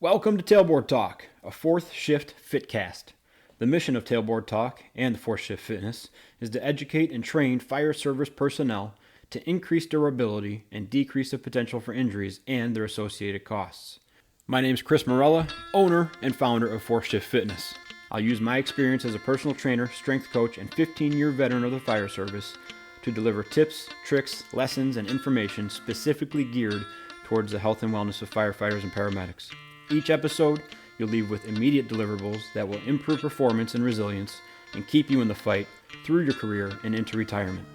Welcome to Tailboard Talk, a fourth shift fitcast. The mission of Tailboard Talk and the fourth shift fitness is to educate and train fire service personnel to increase durability and decrease the potential for injuries and their associated costs. My name is Chris Morella, owner and founder of Fourth Shift Fitness. I'll use my experience as a personal trainer, strength coach, and 15-year veteran of the fire service to deliver tips, tricks, lessons, and information specifically geared towards the health and wellness of firefighters and paramedics. Each episode, you'll leave with immediate deliverables that will improve performance and resilience and keep you in the fight through your career and into retirement.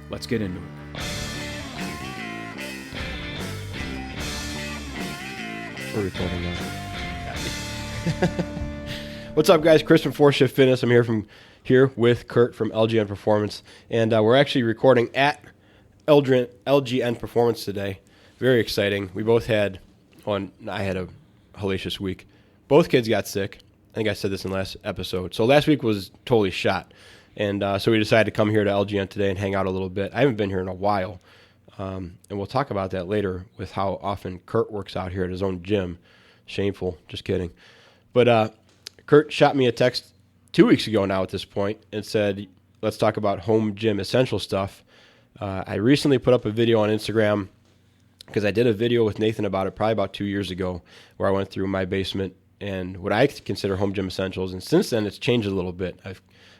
Let's get into it. We're recording now. What's up, guys? Chris from Fourth Shift Fitness. I'm here with Curt from LGN Performance, and we're actually recording at LGN Performance today. Very exciting. We both had, I had a hellacious week. Both kids got sick. I think I said this in the last episode. So last week was totally shot, and so we decided to come here to LGN today and hang out a little bit. I haven't been here in a while, and we'll talk about that later with how often Curt works out here at his own gym. Shameful. Just kidding. But Curt shot me a text 2 weeks ago now at this point and said, let's talk about home gym essential stuff. I recently put up a video on Instagram because I did a video with Nathan about it probably about 2 years ago where I went through my basement and what I consider home gym essentials. And since then, it's changed a little bit. I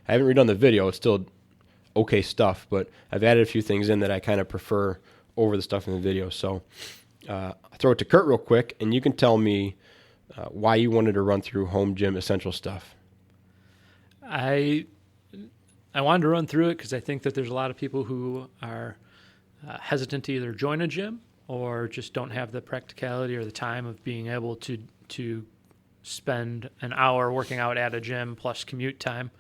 haven't redone the video. It's still okay stuff, but I've added a few things in that I kind of prefer over the stuff in the video. So I'll throw it to Curt real quick, and you can tell me why you wanted to run through home gym essential stuff. I wanted to run through it because I think that there's a lot of people who are hesitant to either join a gym or just don't have the practicality or the time of being able to spend an hour working out at a gym plus commute time.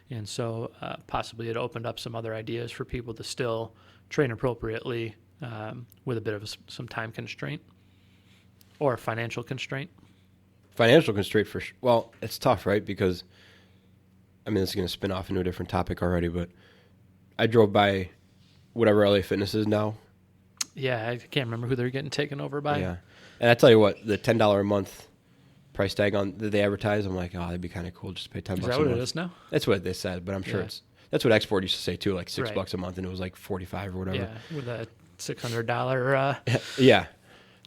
And so possibly it opened up some other ideas for people to still train appropriately with a bit of some time constraint or financial constraint. Financial constraint for sure. Well, it's tough, right? Because, I mean, this is going to spin off into a different topic already, but I drove by whatever LA Fitness is now. Yeah, I can't remember who they're getting taken over by. Yeah. And I tell you what, the $10 a month price tag on that they advertise, I'm like, oh, that'd be kind of cool just to pay $10 a month. Is that what it is now? That's what they said, but I'm sure that's what Export used to say too, like $6 Right. a month, and it was like $45 or whatever. Yeah, with a $600 Yeah.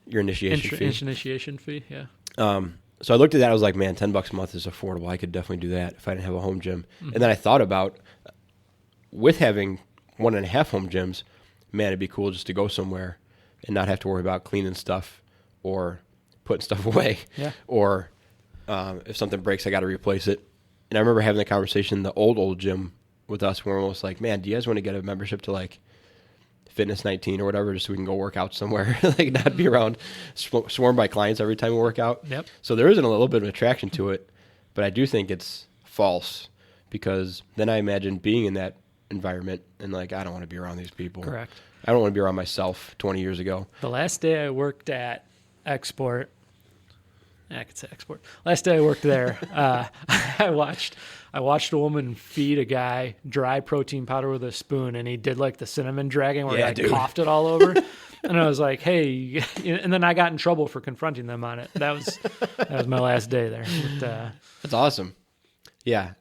Your initiation fee. Initiation fee, yeah. So I looked at that. I was like, man, $10 a month is affordable. I could definitely do that if I didn't have a home gym. Mm-hmm. And then I thought about, with having 1.5 home gyms, man, it'd be cool just to go somewhere and not have to worry about cleaning stuff or putting stuff away. Yeah. Or if something breaks, I got to replace it. And I remember having the conversation in the old gym with us where we're almost like, man, do you guys want to get a membership to like Fitness 19 or whatever, just so we can go work out somewhere, like not be around swarmed by clients every time we work out. Yep. So there isn't a little bit of attraction to it, but I do think it's false because then I imagine being in that environment and like, I don't want to be around these people. Correct. I don't want to be around myself 20 years ago. The last day I worked at Export, I could say Export. Last day I worked there, I watched a woman feed a guy dry protein powder with a spoon, and he did like the cinnamon dragon where he coughed it all over. And I was like, hey, and then I got in trouble for confronting them on it. That was my last day there. But, that's awesome. Yeah.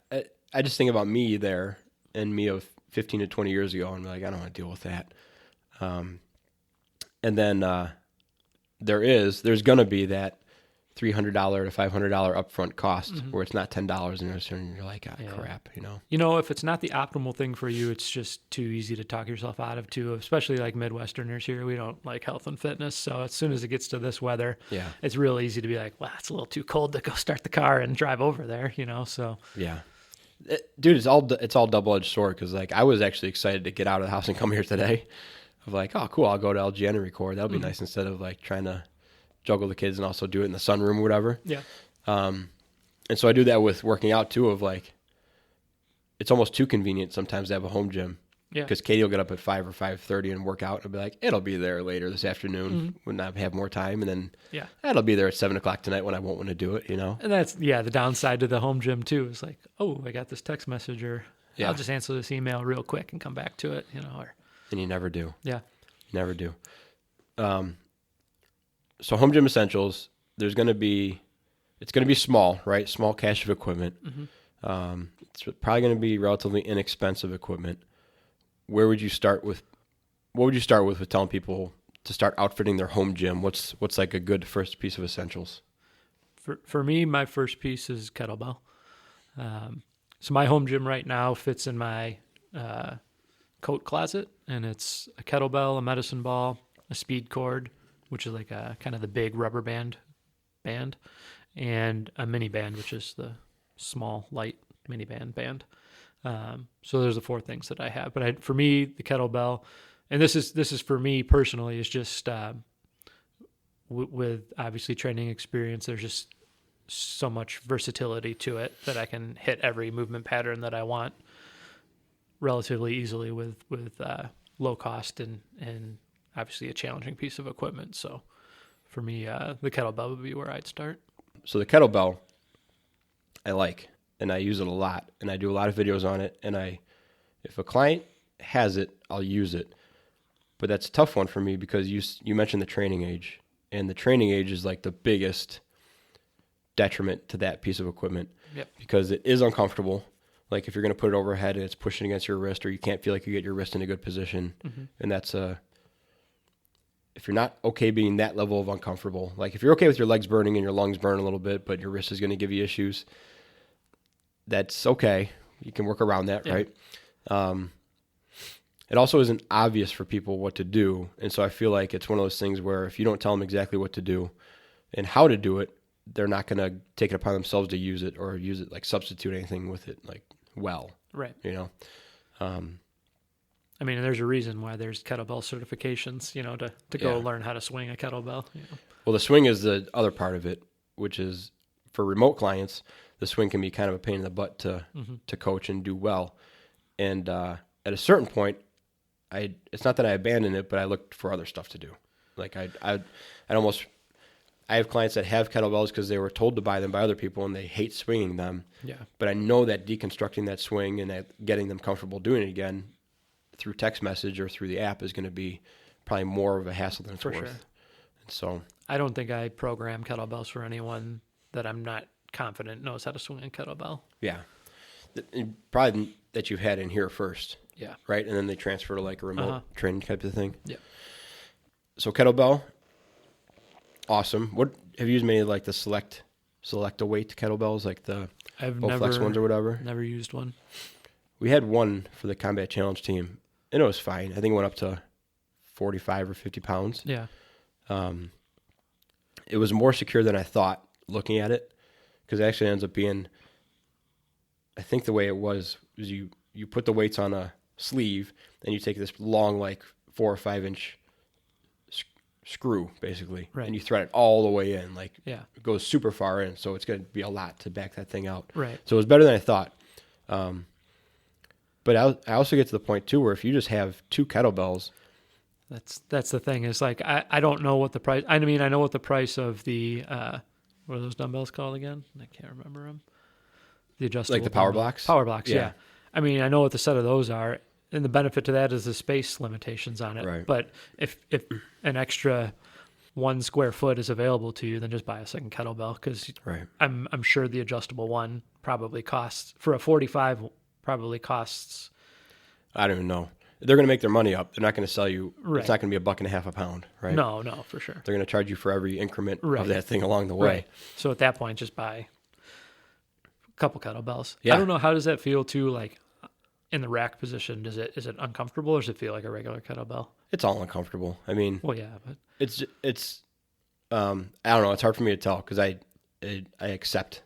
I just think about me there and me of 15 to 20 years ago, and I'm like, I don't want to deal with that. And then there's going to be that $300 to $500 upfront cost where it's not $10 and you're like, crap, you know. You know, if it's not the optimal thing for you, it's just too easy to talk yourself out of too, especially like Midwesterners here. We don't like health and fitness. So as soon as it gets to this weather, it's real easy to be like, well, it's a little too cold to go start the car and drive over there, you know, so. Yeah. Dude, it's all double-edged sword because like I was actually excited to get out of the house and come here today. Of like, oh, cool, I'll go to LGN and record. That'll be nice instead of like trying to juggle the kids and also do it in the sunroom or whatever. Yeah. And so I do that with working out too of like, it's almost too convenient sometimes to have a home gym. Yeah. Because Katie will get up at 5 or 5:30 and work out. And I'll be like, it'll be there later this afternoon when I have more time. And then it'll be there at 7 o'clock tonight when I won't want to do it, you know? And that's, the downside to the home gym too is like, oh, I got this text message or I'll just answer this email real quick and come back to it, you know? And you never do. Yeah. You never do. So home gym essentials, there's going to be it's going to be small, right? Small cache of equipment. It's probably going to be relatively inexpensive equipment. Where would you start with? What would you start with telling people to start outfitting their home gym? What's like a good first piece of essentials? For me, my first piece is kettlebell. So my home gym right now fits in my coat closet, and it's a kettlebell, a medicine ball, a speed cord, which is like a kind of the big rubber band, and a mini band, which is the small, light mini band. So there's the 4 things that I have. But for me, the kettlebell, and this is for me personally, is just with obviously training experience, there's just so much versatility to it that I can hit every movement pattern that I want relatively easily with low cost and obviously a challenging piece of equipment. So for me, the kettlebell would be where I'd start. So the kettlebell, I like, and I use it a lot, and I do a lot of videos on it. And if a client has it, I'll use it. But that's a tough one for me because you mentioned the training age, and the training age is like the biggest detriment to that piece of equipment. Yep. Because it is uncomfortable. Like if you're going to put it overhead and it's pushing against your wrist, or you can't feel like you get your wrist in a good position, and that's if you're not okay being that level of uncomfortable, like if you're okay with your legs burning and your lungs burn a little bit, but your wrist is going to give you issues, that's okay. You can work around that, right? It also isn't obvious for people what to do, and so I feel like it's one of those things where if you don't tell them exactly what to do and how to do it, they're not going to take it upon themselves to use it or use it like substitute anything with it like well. Right. You know? I mean, there's a reason why there's kettlebell certifications, to go learn how to swing a kettlebell. Well, the swing is the other part of it, which is for remote clients, the swing can be kind of a pain in the butt to coach and do well. And at a certain point, it's not that I abandoned it, but I looked for other stuff to do. Like I have clients that have kettlebells because they were told to buy them by other people and they hate swinging them. Yeah. But I know that deconstructing that swing and getting them comfortable doing it again through text message or through the app is going to be probably more of a hassle than it's worth. Sure. And so I don't think I program kettlebells for anyone that I'm not confident knows how to swing a kettlebell. Yeah. Probably that you've had in here first. Yeah. Right? And then they transfer to like a remote training type of thing. Yeah. So kettlebell, awesome. What have you used many like the select a weight kettlebells, like the Flex ones or whatever? Never used one. We had one for the Combat Challenge team, and it was fine. I think it went up to 45 or 50 pounds. Yeah. It was more secure than I thought looking at it, because it actually ends up being, I think the way it was you put the weights on a sleeve, and you take this long, like 4 or 5 inch screw, basically, right, and you thread it all the way in. Like, yeah, it goes super far in, so it's going to be a lot to back that thing out. Right. So it was better than I thought. But I also get to the point too where if you just have 2 kettlebells, that's the thing. Is like I don't know what the price. I mean, I know what the price of the what are those dumbbells called again? I can't remember them. The adjustable, like the power blocks. Power blocks. Yeah. I mean, I know what the set of those are, and the benefit to that is the space limitations on it. Right. But if an extra 1 square foot is available to you, then just buy a second kettlebell, because right, I'm sure the adjustable one probably costs for a 45. Probably costs. I don't even know. They're going to make their money up. They're not going to sell you. Right. It's not going to be $1.50 a pound, right? No, for sure. They're going to charge you for every increment right, of that thing along the way. Right. So at that point, just buy a couple kettlebells. Yeah. I don't know, how does that feel too? Like in the rack position, is it uncomfortable, or does it feel like a regular kettlebell? It's all uncomfortable. I mean, well, yeah, but it's I don't know. It's hard for me to tell because I accept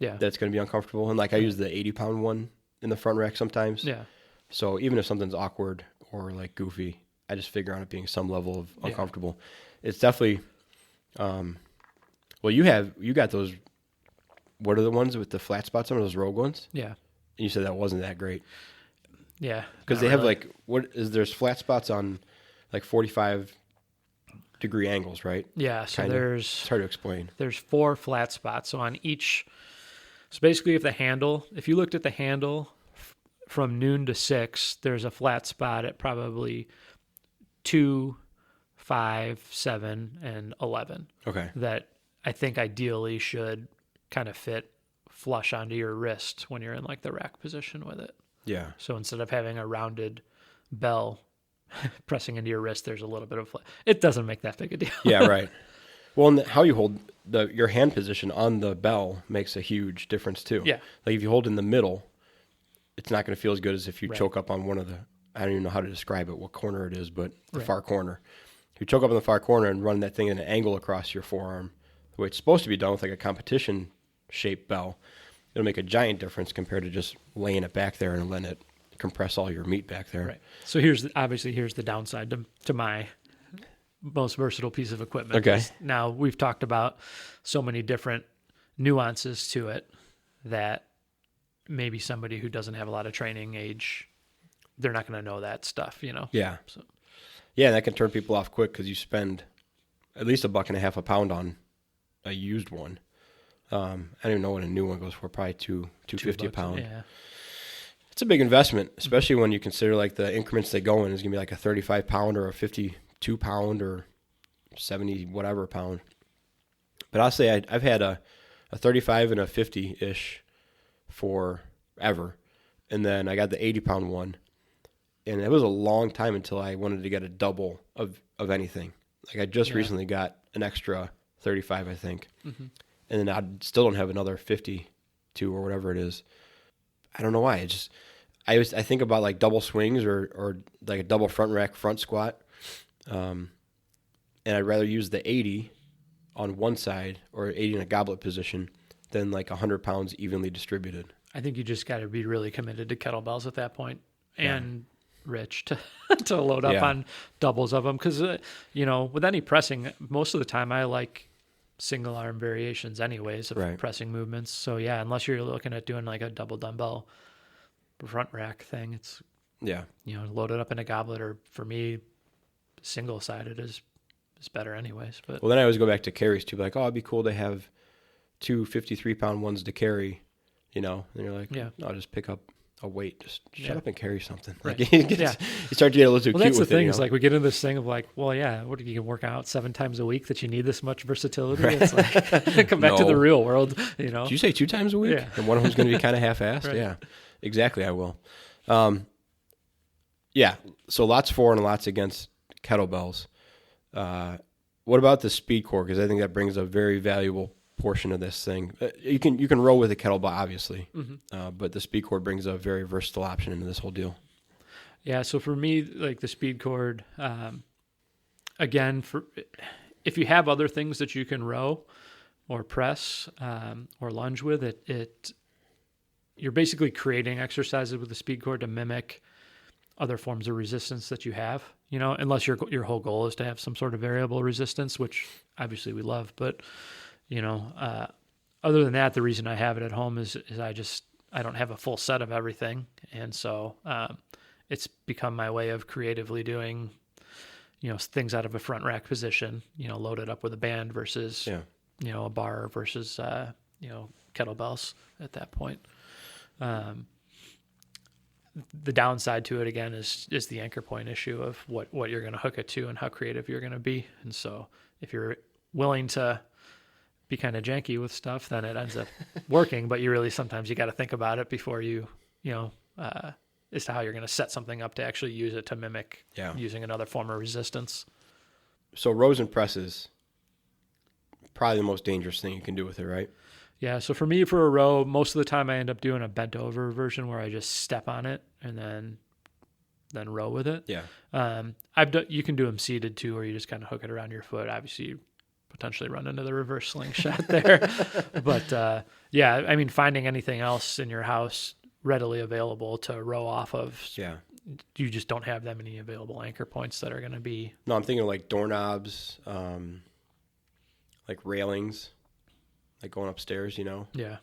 that it's going to be uncomfortable, and like I use the 80-pound one in the front rack sometimes. Yeah. So even if something's awkward or like goofy, I just figure on it being some level of uncomfortable. It's definitely, well, you got those, what are the ones with the flat spots on, those Rogue ones? Yeah. And you said that wasn't that great. Yeah. Because they have like, there's flat spots on like 45-degree angles, right? Yeah. So it's hard to explain. There's 4 flat spots. So on each, so basically if you looked at the handle from noon to 6, there's a flat spot at probably 2, 5, 7, and 11. Okay. That I think ideally should kind of fit flush onto your wrist when you're in like the rack position with it. Yeah. So instead of having a rounded bell pressing into your wrist, there's a little bit of it doesn't make that big a deal. Yeah, right. Well, and how you hold your hand position on the bell makes a huge difference too. Yeah. Like if you hold in the middle, it's not going to feel as good as if you Right. choke up on one of the, I don't even know how to describe it, what corner it is, but the Right. far corner. If you choke up in the far corner and run that thing at an angle across your forearm, the way it's supposed to be done with like a competition shaped bell, it'll make a giant difference compared to just laying it back there and letting it compress all your meat back there. Right. So here's the downside to my most versatile piece of equipment. Okay. Now we've talked about so many different nuances to it that maybe somebody who doesn't have a lot of training age, they're not going to know that stuff, you know? Yeah. So, Yeah, and that can turn people off quick because you spend at least $1.50 a pound on a used one. I don't even know what a new one goes for, probably $2.50 a pound. Yeah. It's a big investment, especially when you consider like the increments they go in is going to be like a 35 pound or a 52 pound or 70 whatever pound. But I'll say I've had a 35 and a 50-ish forever. And then I got the 80 pound one. And it was a long time until I wanted to get a double of anything. Like I just recently got an extra 35, I think. Mm-hmm. And then I still don't have another 52 or whatever it is. I don't know why. It just I think about like double swings or like a double front rack front squat. And I'd rather use the 80 on one side or 80 in a goblet position than like 100 pounds evenly distributed. I think you just got to be really committed to kettlebells at that point, and rich to load up on doubles of them. Because, with any pressing, most of the time I like single arm variations anyways of pressing movements. So, yeah, unless you're looking at doing like a double dumbbell front rack thing, it's, load it up in a goblet, or for me, single-sided is better anyways. But well, then I always go back to carries too. Like, oh, it'd be cool to have two 53-pound ones to carry, and you're like, I'll just pick up a weight. Just shut up and carry something. Right. Like, you start to get a little too cute that's with the thing it. Is like we get into this thing of like, well, what you can work out 7 times a week that you need this much versatility. It's like come back to the real world. Did you say 2 times a week? Yeah. And one of them's going to be kind of half-assed? Right. Yeah, exactly. I will. So lots for and lots against kettlebells. What about the speed core? Because I think that brings a very valuable portion of this thing. You can row with a kettlebell, obviously, but the speed cord brings a very versatile option into this whole deal. Yeah, so for me, like the speed cord, again, if you have other things that you can row or press or lunge with, you're basically creating exercises with the speed cord to mimic other forms of resistance that you have, unless your whole goal is to have some sort of variable resistance, which obviously we love. But, other than that, the reason I have it at home is I don't have a full set of everything. And so it's become my way of creatively doing, things out of a front rack position, loaded up with a band versus, a bar versus, kettlebells at that point. The downside to it again is the anchor point issue of what you're going to hook it to and how creative you're going to be. And so if you're willing to be kind of janky with stuff, then it ends up working, but sometimes you got to think about it before you as to how you're going to set something up to actually use it to mimic using another form of resistance. So rows and presses, probably the most dangerous thing you can do with it, right? Yeah, so for me, for a row, most of the time I end up doing a bent over version where I just step on it and then row with it. Yeah. You can do them seated too, or you just kind of hook it around your foot. Obviously, you potentially run into the reverse slingshot there. But finding anything else in your house readily available to row off of. Yeah. You just don't have that many available anchor points that are going to be. No, I'm thinking like doorknobs, like railings. Like going upstairs, Yeah,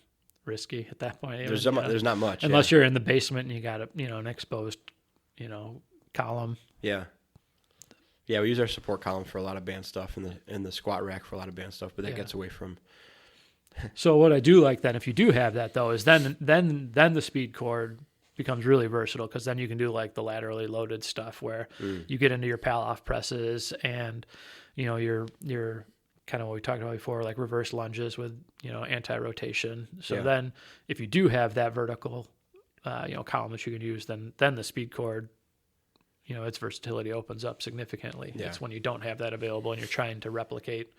risky at that point. There's not much. Unless you're in the basement and you got an exposed, column. Yeah. Yeah, we use our support column for a lot of band stuff and the squat rack for a lot of band stuff, but that gets away from. So what I do like then, if you do have that though, is then the speed cord becomes really versatile, because then you can do like the laterally loaded stuff where you get into your pal off presses and your kind of what we talked about before, like reverse lunges with, anti-rotation. So Yeah. then if you do have that vertical, column that you can use, then the speed cord, its versatility opens up significantly. Yeah. It's when you don't have that available and you're trying to replicate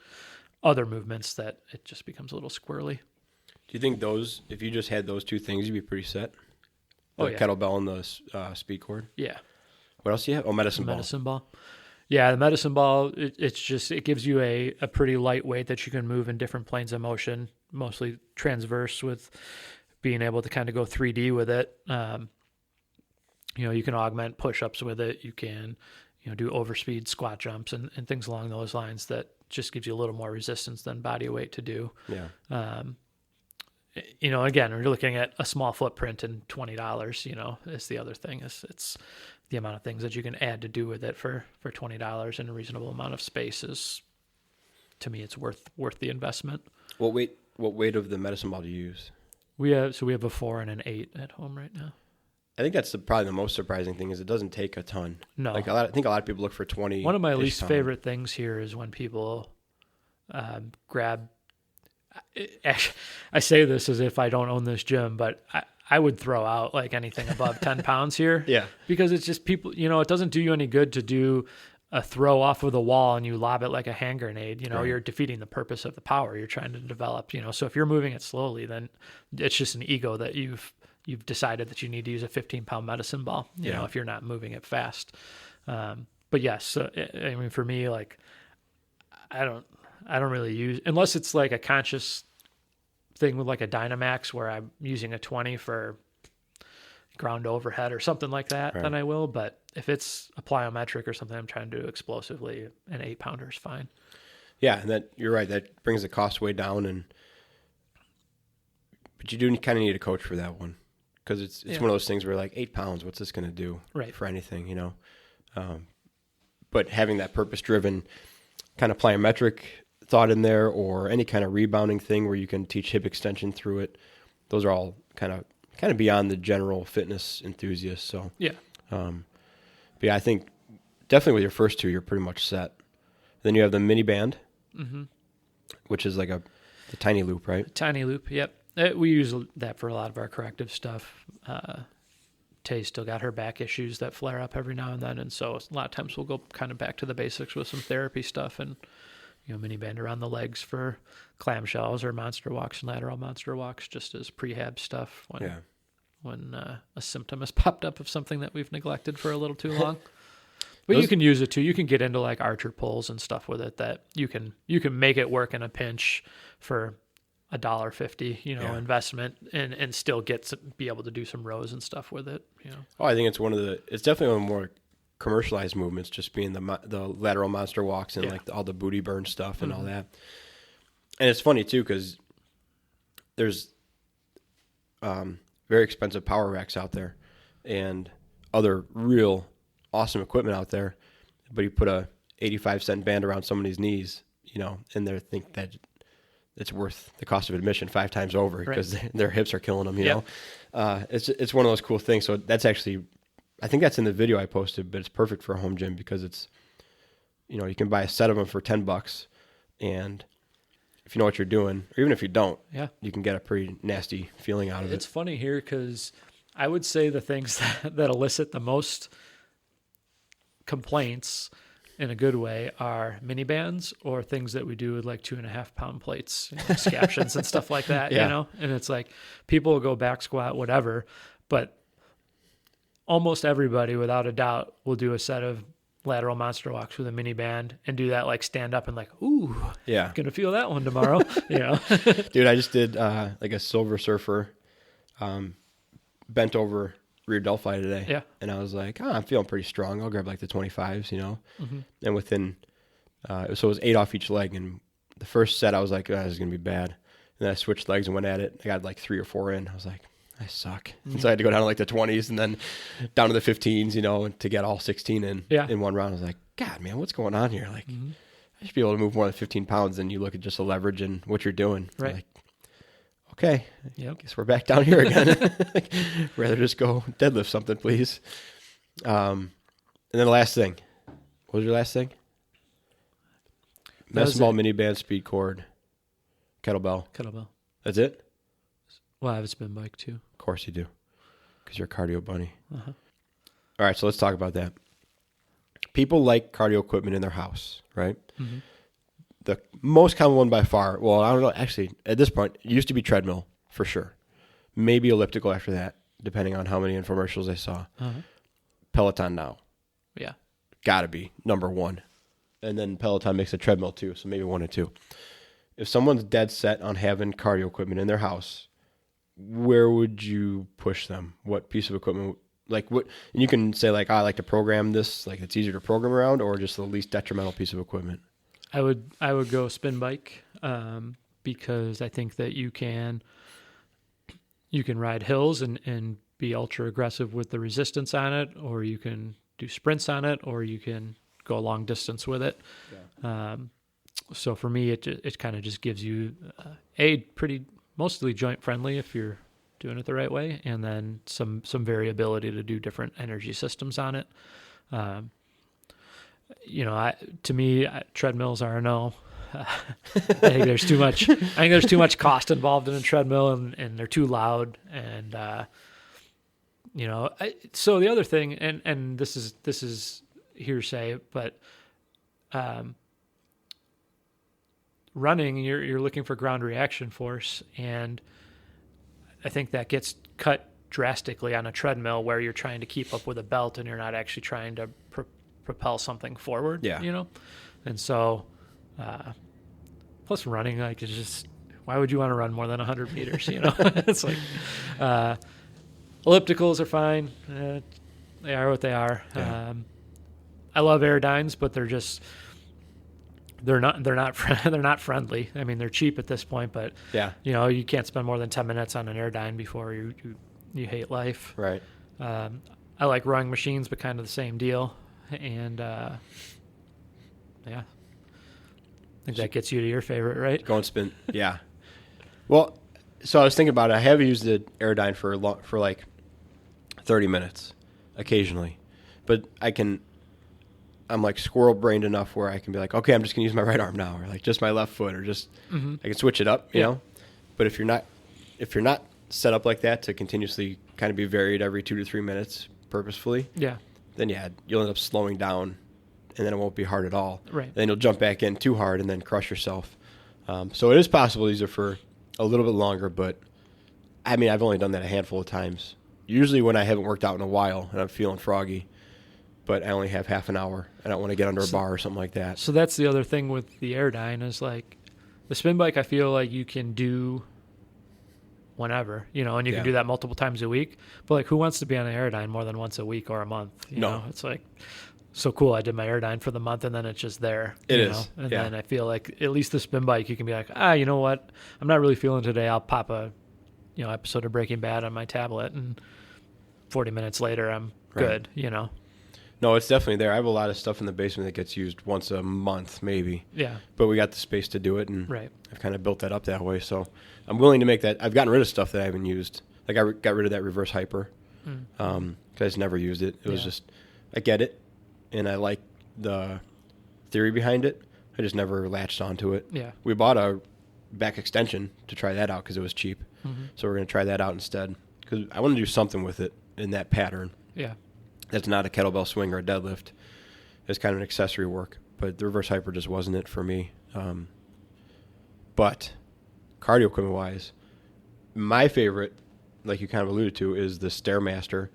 other movements that it just becomes a little squirrely. Do you think if you just had those two things, you'd be pretty set? The Oh, yeah. kettlebell and the speed cord. Yeah. What else do you have? Oh, medicine ball. Medicine ball. Yeah, the medicine ball, it gives you a pretty light weight that you can move in different planes of motion, mostly transverse, with being able to kind of go 3D with it. You can augment push-ups with it. You can, do overspeed squat jumps and things along those lines that just gives you a little more resistance than body weight to do. Yeah. Again, we're looking at a small footprint and $20, is the other thing. It's the amount of things that you can add to do with it for $20 in a reasonable amount of space is, to me, it's worth the investment. What weight of the medicine ball do you use? We have a 4 and an 8 at home right now. I think that's probably the most surprising thing is it doesn't take a ton. No. I think a lot of people look for 20. One of my least favorite things here is when people grab. I say this as if I don't own this gym, but I would throw out like anything above 10 pounds here. Yeah. Because it's just people, it doesn't do you any good to do a throw off of the wall and you lob it like a hand grenade. Right. You're defeating the purpose of the power you're trying to develop. So if you're moving it slowly, then it's just an ego that you've decided that you need to use a 15-pound medicine ball, if you're not moving it fast. But yes, I mean, for me, like, I don't really use, unless it's like a conscious thing with like a Dynamax where I'm using a 20 for ground overhead or something like that, Right. then I will. But if it's a plyometric or something I'm trying to do explosively, an 8-pounder is fine. Yeah, and you're right. That brings the cost way down, but you do kind of need a coach for that one because it's one of those things where like 8 pounds, what's this going to do for anything, But having that purpose-driven kind of plyometric thought in there, or any kind of rebounding thing where you can teach hip extension through it, those are all kind of beyond the general fitness enthusiast. So but yeah, I think definitely with your first two, you're pretty much set. Then you have the mini band, which is like the tiny loop, right? Tiny loop, yep. We use that for a lot of our corrective stuff. Tay's still got her back issues that flare up every now and then, and so a lot of times we'll go kind of back to the basics with some therapy stuff and mini band around the legs for clamshells or monster walks and lateral monster walks, just as prehab stuff when a symptom has popped up of something that we've neglected for a little too long. But you can use it too. You can get into like archer pulls and stuff with it that you can make it work in a pinch for $1.50, investment and still be able to do some rows and stuff with it. Oh, I think it's definitely one of the more commercialized movements, just being the lateral monster walks and like all the booty burn stuff and all that. And it's funny too, because there's very expensive power racks out there and other real awesome equipment out there, but you put a 85-cent band around somebody's knees, and they think that it's worth the cost of admission 5 times over because their hips are killing them, you know. It's one of those cool things. So that's actually, I think that's in the video I posted, but it's perfect for a home gym because it's, you can buy a set of them for $10, and if you know what you're doing, or even if you don't, you can get a pretty nasty feeling out of it. It's funny here because I would say the things that elicit the most complaints in a good way are mini bands or things that we do with like 2.5-pound plates, scaptions and stuff like that, and it's like people will go back squat, whatever, but almost everybody without a doubt will do a set of lateral monster walks with a mini band and do that, like stand up and like, ooh, gonna feel that one tomorrow. Dude, I just did like a Silver Surfer bent over rear Delphi today. And I was like, I'm feeling pretty strong. I'll grab like the 25s, And within, so it was 8 off each leg. And the first set, I was like, this is going to be bad. And then I switched legs and went at it. I got like 3 or 4 in. I was like, I suck. And so I had to go down to like the 20s and then down to the 15s, to get all 16 in one round. I was like, God, man, what's going on here? Like, I should be able to move more than 15 pounds. And you look at just the leverage and what you're doing. Right. You're like, okay, I guess we're back down here again. Rather just go deadlift something, please. And then the last thing. What was your last thing? Medicine ball, mini band, speed cord, kettlebell. Kettlebell. That's it? Well, I have a spin bike too. Of course you do, because you're a cardio bunny. Uh-huh. All right, so let's talk about that. People like cardio equipment in their house, right? Mm-hmm. The most common one by far, well, I don't know, actually, at this point, it used to be treadmill, for sure. Maybe elliptical after that, depending on how many infomercials I saw. Uh-huh. Peloton now. Yeah. Gotta be number one. And then Peloton makes a treadmill too, so maybe 1 or 2. If someone's dead set on having cardio equipment in their house, where would you push them? What piece of equipment? Like what? And you can say like, I like to program this, like it's easier to program around, or just the least detrimental piece of equipment. I would go spin bike because I think that you can ride hills and be ultra aggressive with the resistance on it, or you can do sprints on it, or you can go a long distance with it. Yeah. So for me, it kind of just gives you pretty mostly joint friendly if you're doing it the right way, and then some variability to do different energy systems on it. To me, treadmills are a no. I think there's too much. I think there's too much cost involved in a treadmill, and they're too loud. And so the other thing, and this is hearsay, but running, you're looking for ground reaction force, and I think that gets cut drastically on a treadmill where you're trying to keep up with a belt and you're not actually trying to propel something forward. Yeah. And so plus running, like, it's just, why would you want to run more than 100 meters? It's like ellipticals are fine. They are what they are. Yeah. I love Airdynes, but they're not friendly. I mean, they're cheap at this point, but yeah, you can't spend more than 10 minutes on an Airdyne before you hate life. Right. I like rowing machines, but kind of the same deal. And I think that gets you to your favorite, right? Go and spin. Yeah. Well, so I was thinking about it. I have used the Airdyne for like 30 minutes occasionally, but I'm like squirrel brained enough where I can be like, okay, I'm just gonna use my right arm now, or like just my left foot, or just I can switch it up, you know. But if you're not set up like that to continuously kind of be varied every 2 to 3 minutes purposefully, then you'll end up slowing down, and then it won't be hard at all. Right. Then you'll jump back in too hard and then crush yourself. So it is possible these are for a little bit longer, but I mean, I've only done that a handful of times. Usually when I haven't worked out in a while and I'm feeling froggy, but I only have half an hour. I don't want to get under a bar or something like that. So that's the other thing with the Airdyne is like the spin bike. I feel like you can do whenever, and you can do that multiple times a week. But like, who wants to be on an Airdyne more than once a week or a month? You know, it's like, so cool. I did my Airdyne for the month, and then it's just there. It is. And then I feel like at least the spin bike, you can be like, you know what? I'm not really feeling today. I'll pop a, episode of Breaking Bad on my tablet, and 40 minutes later, I'm good. No, it's definitely there. I have a lot of stuff in the basement that gets used once a month, maybe. Yeah. But we got the space to do it, and right. I've kind of built that up that way. So I'm willing to make that. I've gotten rid of stuff that I haven't used. Like I got rid of that reverse hyper because I just never used it. It was just, I get it, and I like the theory behind it. I just never latched onto it. Yeah. We bought a back extension to try that out because it was cheap. Mm-hmm. So we're going to try that out instead because I want to do something with it in that pattern. Yeah. That's not a kettlebell swing or a deadlift. It's kind of an accessory work, but the reverse hyper just wasn't it for me. But cardio equipment wise, my favorite, like you kind of alluded to, is the Stairmaster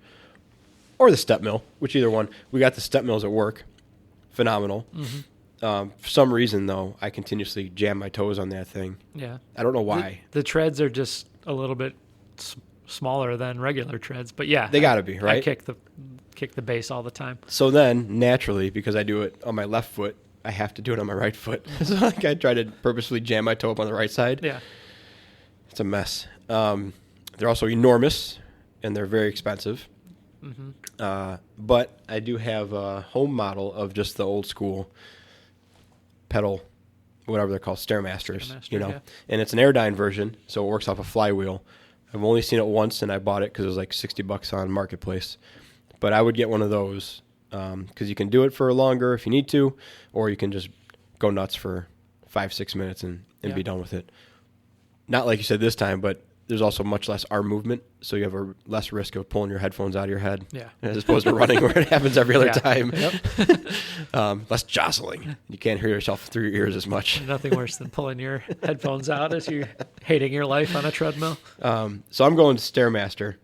or the step mill, which either one. We got the step mills at work. Phenomenal. Mm-hmm. For some reason, though, I continuously jam my toes on that thing. Yeah. I don't know why. The treads are just a little bit smaller than regular treads, but yeah. They got to be, right? I kick the base all the time. So then, naturally, because I do it on my left foot, I have to do it on my right foot. So like I try to purposely jam my toe up on the right side. Yeah. It's a mess. They're also enormous, and they're very expensive. Mm-hmm. But I do have a home model of just the old school pedal, whatever they're called, Stairmasters, yeah. And it's an Airdyne version, so it works off a flywheel. I've only seen it once, and I bought it because it was like $60 on Marketplace. But I would get one of those because you can do it for longer if you need to, or you can just go nuts for 5-6 minutes and Yeah. be done with it. Not like you said this time, but there's also much less arm movement, so you have a less risk of pulling your headphones out of your head, Yeah. as opposed to running where it happens every other Yeah. time. Yep. Less jostling. You can't hear yourself through your ears as much. Nothing worse than pulling your headphones out as you're hating your life on a treadmill. So I'm going Stairmaster,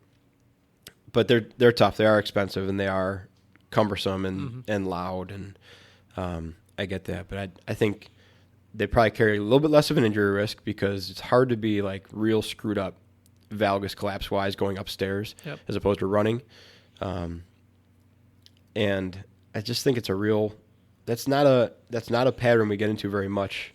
but they're tough. They are expensive and they are cumbersome and loud, and I get that. But I think they probably carry a little bit less of an injury risk because it's hard to be like real screwed up valgus collapse wise going upstairs as opposed to running. And I just think it's that's not a pattern we get into very much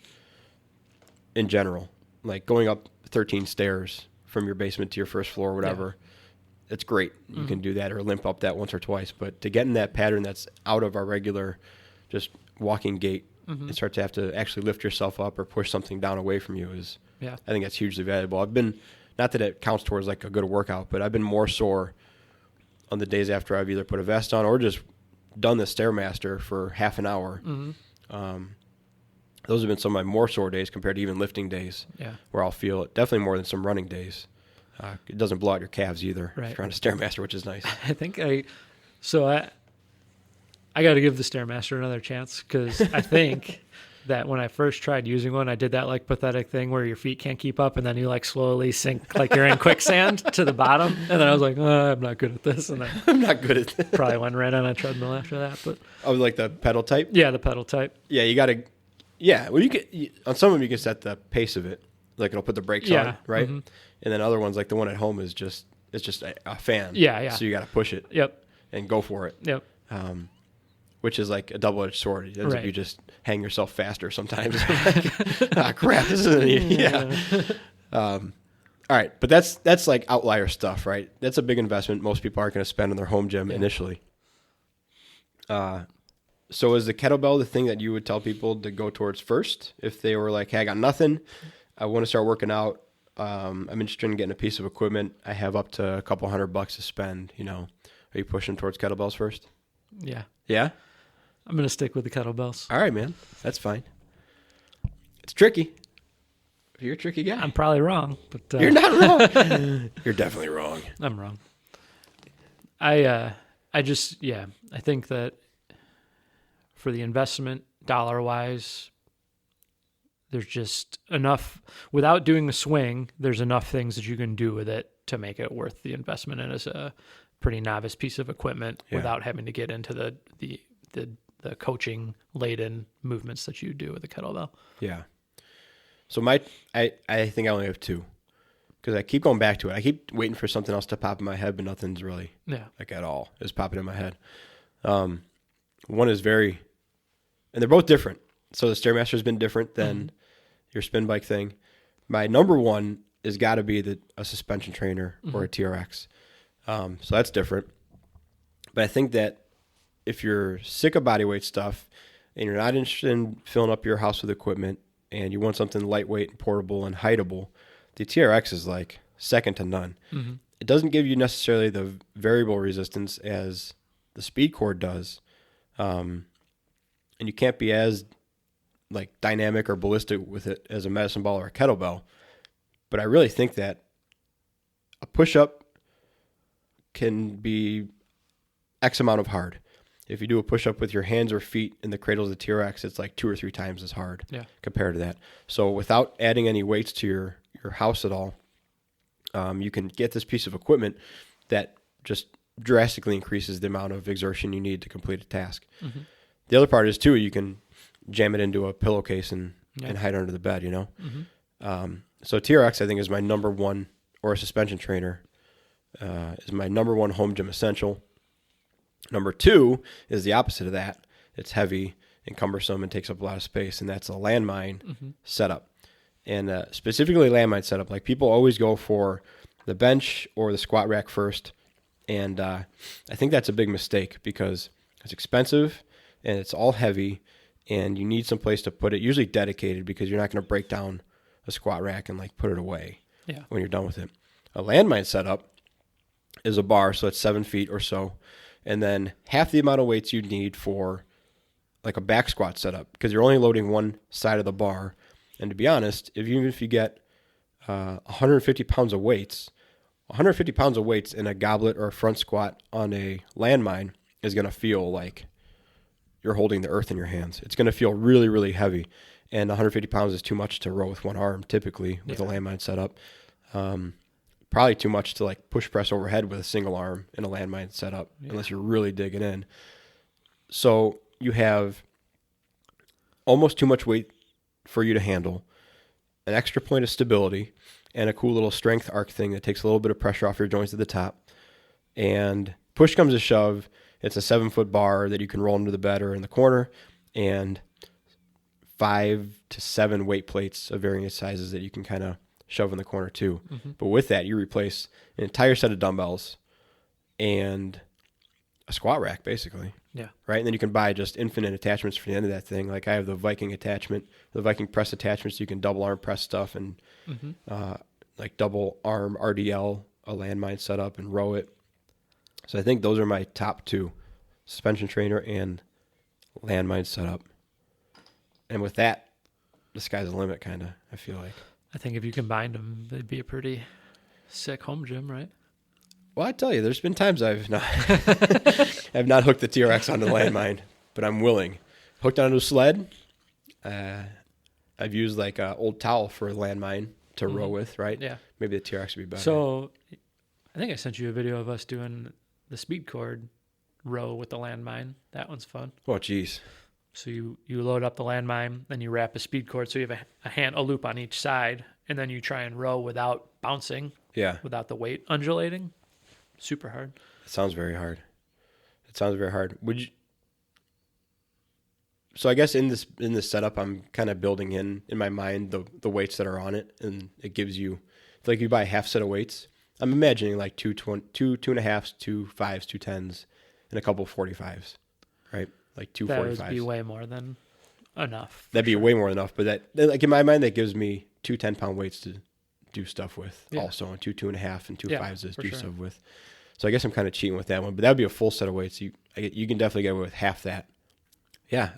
in general. Like going up 13 stairs from your basement to your first floor or whatever. Yeah. It's great. You can do that or limp up that once or twice. But to get in that pattern that's out of our regular just walking gait and start to have to actually lift yourself up or push something down away from you I think that's hugely valuable. I've been, not that it counts towards like a good workout, but I've been more sore on the days after I've either put a vest on or just done the Stairmaster for half an hour. Those have been some of my more sore days compared to even lifting days where I'll feel it definitely more than some running days. It doesn't blow out your calves either if you're on a Stairmaster, which is nice. I think I got to give the Stairmaster another chance because I think that when I first tried using one, I did that like pathetic thing where your feet can't keep up and then you like slowly sink like you're in quicksand to the bottom. And then I was like, oh, I'm not good at this. And I'm not good at this. Probably went right on a treadmill after that. But like the pedal type? Yeah, the pedal type. Yeah, you got to, well, on some of them you can set the pace of it. Like it'll put the brakes on, right? And then other ones, like the one at home it's just a fan. Yeah. So you got to push it. And go for it. Which is like a double-edged sword. It ends up you just hang yourself faster sometimes. Like, crap, this isn't all right, but that's like outlier stuff, right? That's a big investment most people aren't going to spend on their home gym initially. So is the kettlebell the thing that you would tell people to go towards first? If they were like, hey, I got nothing, I want to start working out, I'm interested in getting a piece of equipment, I have up to a couple $100 to spend, are you pushing towards kettlebells first? Yeah. Yeah? I'm going to stick with the kettlebells. All right, man. That's fine. It's tricky. You're a tricky guy. I'm probably wrong, but you're not wrong. You're definitely wrong. I'm wrong. I think that for the investment dollar-wise, there's just enough, without doing the swing, there's enough things that you can do with it to make it worth the investment in as a pretty novice piece of equipment without having to get into the coaching laden movements that you do with the kettlebell. Yeah. So I think I only have two because I keep going back to it. I keep waiting for something else to pop in my head, but nothing's really like at all is popping in my head. One is and they're both different. So the Stairmaster has been different than your spin bike thing. My number one has got to be a suspension trainer or a TRX. So that's different. But I think that if you're sick of bodyweight stuff and you're not interested in filling up your house with equipment and you want something lightweight and portable and heightable, the TRX is like second to none. It doesn't give you necessarily the variable resistance as the Speed Cord does. And you can't be as like dynamic or ballistic with it as a medicine ball or a kettlebell. But I really think that a push-up can be X amount of hard. If you do a push-up with your hands or feet in the cradles of the TRX, it's like 2 or 3 times as hard compared to that. So without adding any weights to your house at all, you can get this piece of equipment that just drastically increases the amount of exertion you need to complete a task. The other part is, too, you can jam it into a pillowcase and hide under the bed, So TRX, I think, is my number one, or a suspension trainer, is my number one home gym essential. Number two is the opposite of that. It's heavy and cumbersome and takes up a lot of space, and that's a landmine setup. And specifically landmine setup. Like people always go for the bench or the squat rack first, and I think that's a big mistake because it's expensive and it's all heavy, and you need some place to put it, usually dedicated because you're not going to break down a squat rack and like put it away when you're done with it. A landmine setup is a bar, so it's 7 feet or so, and then half the amount of weights you need for like a back squat setup because you're only loading one side of the bar And to be honest, even if you get 150 pounds of weights, 150 pounds of weights in a goblet or a front squat on a landmine is going to feel like you're holding the earth in your hands. It's going to feel really, really heavy. And 150 pounds is too much to row with one arm, typically, with a landmine setup. Probably too much to like push press overhead with a single arm in a landmine setup, unless you're really digging in. So you have almost too much weight for you to handle, an extra point of stability, and a cool little strength arc thing that takes a little bit of pressure off your joints at the top. And push comes to shove, it's a 7-foot bar that you can roll into the bed or in the corner, and 5 to 7 weight plates of varying sizes that you can kind of shove in the corner too. Mm-hmm. But with that, you replace an entire set of dumbbells and a squat rack, basically. Yeah. Right? And then you can buy just infinite attachments for the end of that thing. Like I have the Viking attachment, the Viking press attachments. You can double arm press stuff and like double arm RDL, a landmine setup, and row it. So I think those are my top 2, suspension trainer and landmine setup. And with that, the sky's the limit, kind of, I feel like. I think if you combined them, they'd be a pretty sick home gym, right? Well, I tell you, there's been times I've not I've not hooked the TRX onto the landmine, but I'm willing. Hooked onto a sled. I've used like an old towel for a landmine to row with, right? Yeah. Maybe the TRX would be better. So I think I sent you a video of us doing the speed cord row with the landmine. That one's fun. Oh, geez. So you load up the landmine, then you wrap a speed cord so you have a loop on each side, and then you try and row without bouncing, without the weight undulating. Super hard. It sounds very hard. Would you? So I guess in this setup, I'm kind of building in my mind the weights that are on it, and it gives you, it's like you buy a half set of weights. I'm imagining like 2 2.5s, 2 5s, 2 10s, and a couple 45s, right? Like 2 45s. That would be way more than enough. That'd be way more than enough. But that, like in my mind, that gives me 2 10-pound weights to do stuff with also, and 2 2.5 and 2 5s to do stuff with. So I guess I'm kind of cheating with that one, but that would be a full set of weights. You can definitely get away with half that. Yeah.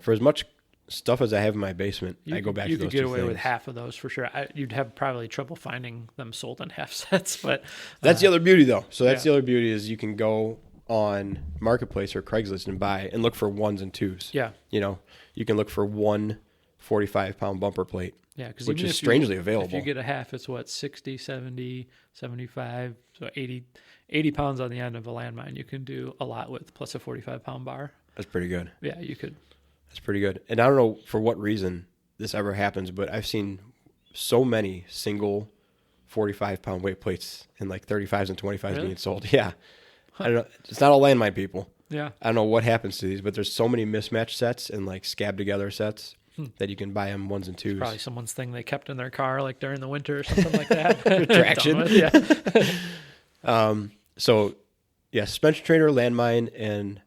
For as much stuff as I have in my basement, I go back to those 2 things. You could get away with half of those for sure. You'd have probably trouble finding them sold in half sets, but that's the other beauty though. So that's the other beauty is you can go on Marketplace or Craigslist and buy and look for 1s and 2s. Yeah. You know, you can look for 1 45-pound bumper plate. Yeah, which is strangely available. If you get a half, it's what, 60, 70, 75, so 80 pounds on the end of a landmine. You can do a lot with, plus a 45-pound bar. That's pretty good. Yeah, you could. That's pretty good. And I don't know for what reason this ever happens, but I've seen so many single 45-pound weight plates in like 35s and 25s being sold. Yeah. I don't know. It's not all landmine people. Yeah. I don't know what happens to these, but there's so many mismatched sets and like scab together sets that you can buy them 1s and 2s. It's probably someone's thing they kept in their car like during the winter or something like that. Traction. Yeah. So yeah, suspension trainer, landmine, and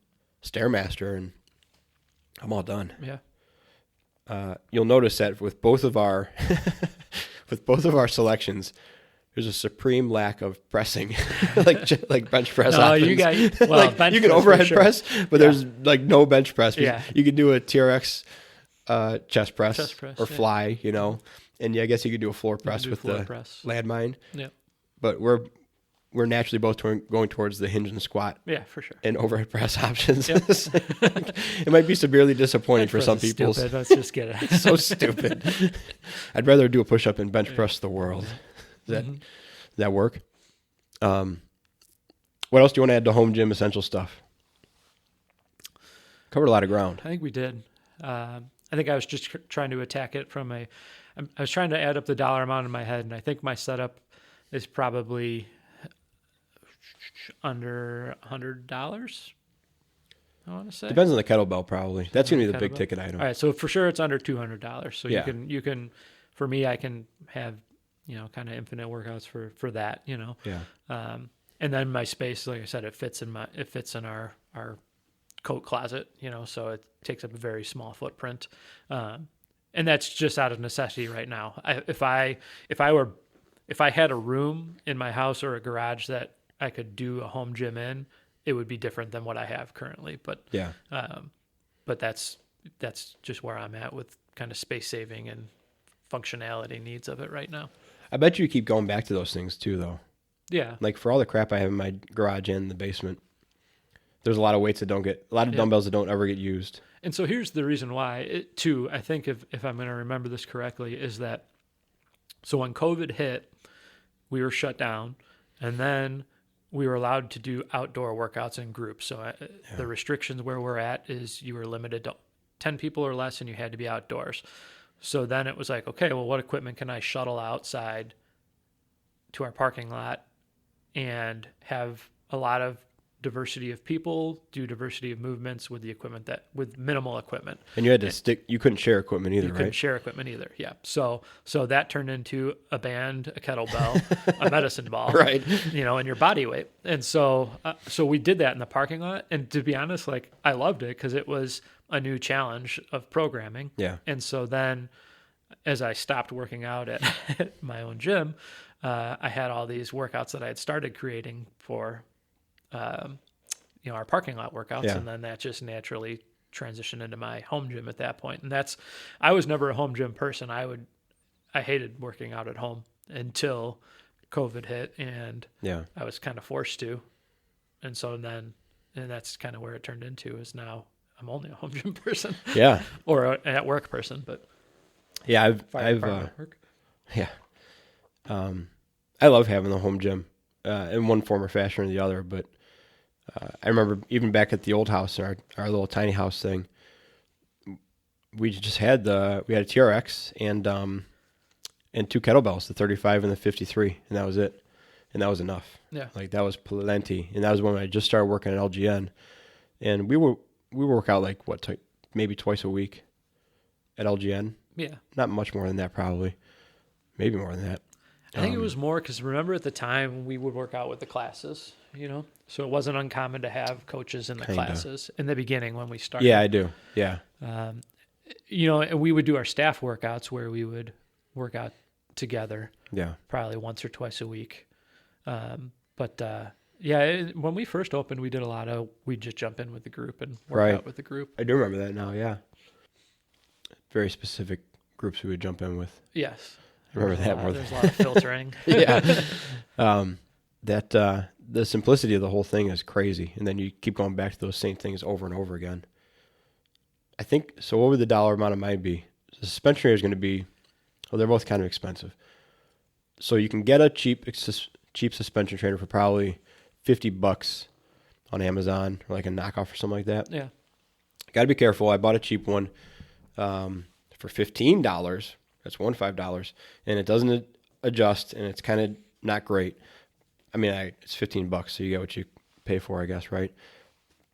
Stairmaster, and I'm all done. Yeah. You'll notice that with both of our selections, there's a supreme lack of pressing, like bench press. No, options. you got bench you can press overhead sure. press, but there's like no bench press. Yeah. You can do a TRX chest press or fly, you know, and I guess you could do a floor press with the landmine. Yeah. But we're naturally both going towards the hinge and squat. Yeah, for sure. And overhead press options. Yep. It might be severely disappointing for some people. Let's just get it. So stupid. I'd rather do a push-up and bench press the world. Does that work? What else do you want to add to home gym essential stuff? Covered a lot of ground. I think we did. I think I was just trying to attack it from I was trying to add up the dollar amount in my head, and I think my setup is probably under $100. I want to say depends on the kettlebell. Probably that's going to be the big ticket item. All right, so for sure it's under $200. So yeah. you can for me I can have kind of infinite workouts for that. Yeah. And then my space, like I said, it fits in our coat closet. So it takes up a very small footprint. And that's just out of necessity right now. If I had a room in my house or a garage that I could do a home gym in, it would be different than what I have currently. But yeah, but that's just where I'm at with kind of space saving functionality needs of it right now. I bet you keep going back to those things too, though. Yeah. Like for all the crap I have in my garage and the basement, there's a lot of weights that don't get, a lot of dumbbells that don't ever get used. And so here's the reason why, too, I think if I'm going to remember this correctly, is that, so when COVID hit, we were shut down, and then we were allowed to do outdoor workouts in groups. So the restrictions where we're at is you were limited to 10 people or less, and you had to be outdoors. So then it was like, okay, well, what equipment can I shuttle outside to our parking lot and have a lot of diversity of people, do diversity of movements with the equipment with minimal equipment. And you had to you couldn't share equipment either, right? You couldn't share equipment either, yeah. So that turned into a band, a kettlebell, a medicine ball, right? And your body weight. And so we did that in the parking lot. And to be honest, like I loved it because it was a new challenge of programming. Yeah. And so then as I stopped working out at my own gym, I had all these workouts that I had started creating for our parking lot workouts, and then that just naturally transitioned into my home gym at that point. And I was never a home gym person. I hated working out at home until COVID hit, and I was kind of forced to. And so then, and that's kind of where it turned into, is now I'm only a home gym person. Yeah. Or an at work person, but yeah, I love having the home gym in one form or fashion or the other, but I remember even back at the old house, our little tiny house thing, we just had a TRX and 2 kettlebells, the 35 and the 53, and that was it. And that was enough. Yeah. Like that was plenty. And that was when I just started working at LGN, and we work out like maybe twice a week at LGN. Yeah. Not much more than that, probably. Maybe more than that. I think it was more because remember at the time we would work out with the classes, so it wasn't uncommon to have coaches in the classes in the beginning when we started. Yeah, I do. Yeah. And we would do our staff workouts where we would work out together. Yeah. Probably once or twice a week. When we first opened, we did we'd just jump in with the group and work out with the group. I do remember that now, yeah. Very specific groups we would jump in with. Yes. I remember that more. There's a lot of filtering. Yeah. The simplicity of the whole thing is crazy. And then you keep going back to those same things over and over again. I think, so what would the dollar amount of mine be? The suspension trainer is going to be, they're both kind of expensive. So you can get a cheap suspension trainer for probably $50 on Amazon, or like a knockoff or something like that. Yeah. Got to be careful. I bought a cheap one for $15. That's $15, and it doesn't adjust, and it's kind of not great. I mean, it's $15, so you get what you pay for, I guess, right?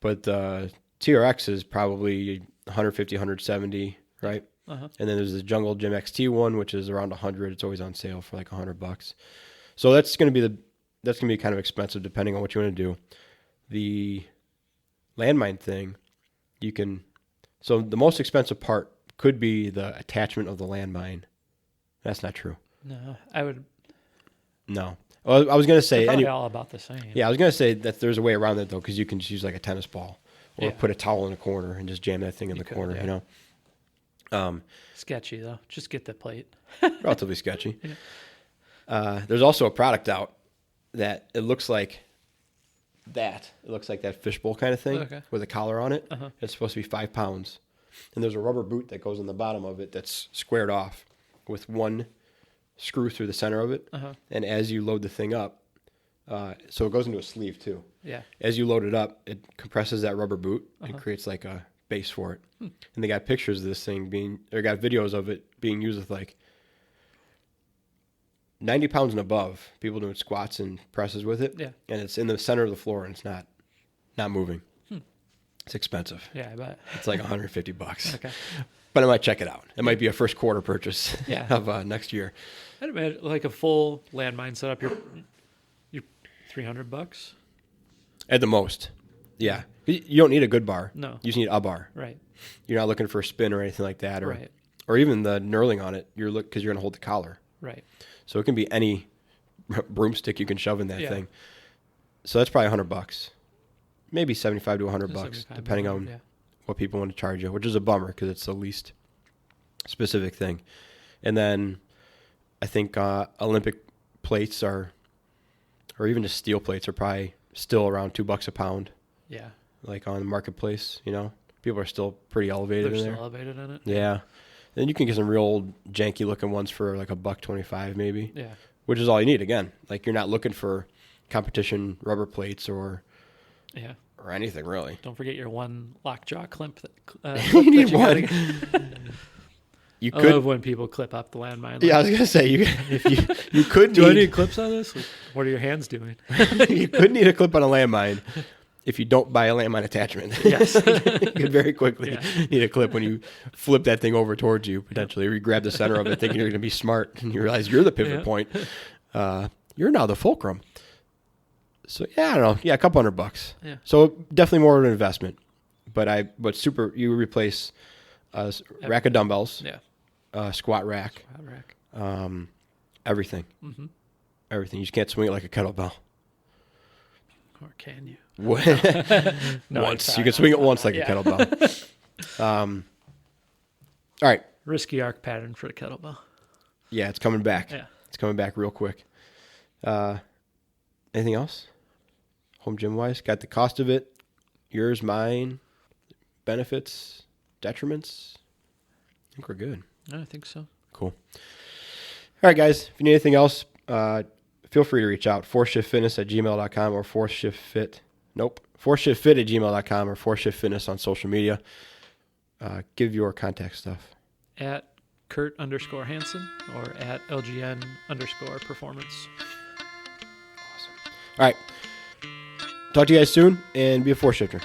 But the TRX is probably $150, $170, right? Uh-huh. And then there's the Jungle Gym XT one, which is around $100. It's always on sale for like $100. So that's going to be kind of expensive depending on what you want to do. The landmine thing, so the most expensive part could be the attachment of the landmine. That's not true. No, I would. No. Well, I was going to say... They're probably all about the same. Yeah, I was going to say that there's a way around that, though, because you can just use like a tennis ball or put a towel in a corner and just jam that thing in the corner, Sketchy, though. Just get the plate. Relatively sketchy. Yeah. There's also a product out that it looks like that. It looks like that fishbowl kind of thing with a collar on it. Uh-huh. It's supposed to be 5 pounds. And there's a rubber boot that goes on the bottom of it that's squared off with one screw through the center of it. Uh-huh. And as you load the thing up, so it goes into a sleeve too. Yeah. As you load it up, it compresses that rubber boot and creates like a base for it. And they got pictures of this thing got videos of it being used with like 90 pounds and above, people doing squats and presses with it. Yeah. And it's in the center of the floor and it's not moving. It's expensive. Yeah, I bet. It's like $150. Okay. But I might check it out. It might be a first quarter purchase of next year. I'd imagine like a full landmine setup, you're $300 at the most. Yeah, you don't need a good bar. No, you just need a bar. Right. You're not looking for a spin or anything like that, right. Or even the knurling on it. Because you're going to hold the collar. Right. So it can be any broomstick you can shove in that thing. So that's probably $100. Maybe $75 to $100, depending on what people want to charge you, which is a bummer because it's the least specific thing. And then I think Olympic plates or even just steel plates are probably still around $2 a pound. Yeah. Like on the marketplace, people are still pretty elevated They're in still there. elevated in it. Yeah. Then you can get some real old janky looking ones for like $1.25 maybe. Yeah. Which is all you need. Again, like you're not looking for competition rubber plates or anything really. Don't forget your one lockjaw clip. You need one. You I could love when people clip up the landmine. Yeah, I was gonna say you could Do I need need clips on this? What are your hands doing? you could need a clip on a landmine if you don't buy a landmine attachment. Yes. You could very quickly need a clip when you flip that thing over towards you, potentially. Or you grab the center of it thinking you're going to be smart, and you realize you're the pivot point. You're now the fulcrum. So, I don't know. Yeah, a couple $100. Yeah. So, definitely more of an investment. But you replace a rack of dumbbells, squat rack, everything. Mm-hmm. Everything. You just can't swing it like a kettlebell. Or can you? No, once. You can swing it once like a kettlebell. All right. Risky arc pattern for the kettlebell. Yeah, it's coming back. Yeah. It's coming back real quick. Anything else? Home gym wise? Got the cost of it. Yours, mine, benefits, detriments. I think we're good. I think so. Cool. All right, guys. If you need anything else, feel free to reach out. fourthshiftfitness@gmail.com or fourthshiftfit. Nope. fourthshiftfit@gmail.com or fourthshiftfitness on social media. Give your contact stuff. At Curt_Hansen or at LGN_performance. Awesome. All right. Talk to you guys soon and be a fourth shifter.